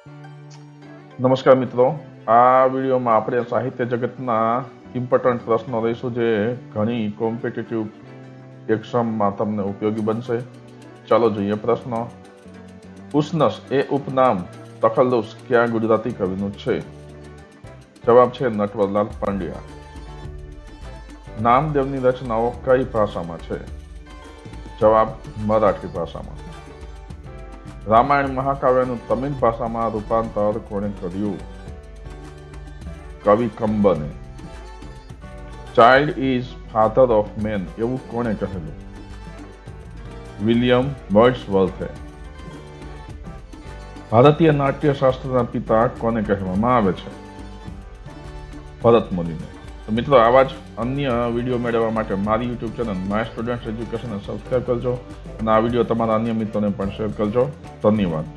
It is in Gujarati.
નમસ્કાર મિત્રો, આ વિડીયોમાં આપણે સાહિત્ય જગતના ઇમ્પોર્ટન્ટ પ્રશ્નો લઈશું જે ઘણી કોમ્પિટિટિવ એક્ઝામમાં તમને ઉપયોગી બનશે. ચાલો જોઈએ પ્રશ્નો. ઉસનસ એ ઉપનામ તખલ્લુસ કયા ગુજરાતી કવિનું છે? જવાબ છે નટવરલાલ પંડ્યા. નામદેવની રચનાઓ કઈ ભાષામાં છે? જવાબ મરાઠી ભાષામાં. રામાયણ મહાકાવ્યનું તમિલ ભાષામાં રૂપાંતર કોણે કર્યું? કવિ કંબને. Child is father of man એવું કોણે કહેલું? વિલિયમ વર્ડ્સવર્થે. ભારતીય નાટ્યશાસ્ત્રના પિતા કોને કહેવામાં આવે છે? ભરત મુનિને. તો મિત્રો, આવા જ અન્ય વિડીયો મેળવવા માટે મારી યુટ્યુબ ચેનલ માય સ્ટુડન્ટ એજ્યુકેશનને સબસ્ક્રાઈબ કરજો અને આ વિડીયો તમારા અન્ય મિત્રોને પણ શેર કરજો. ધન્યવાદ.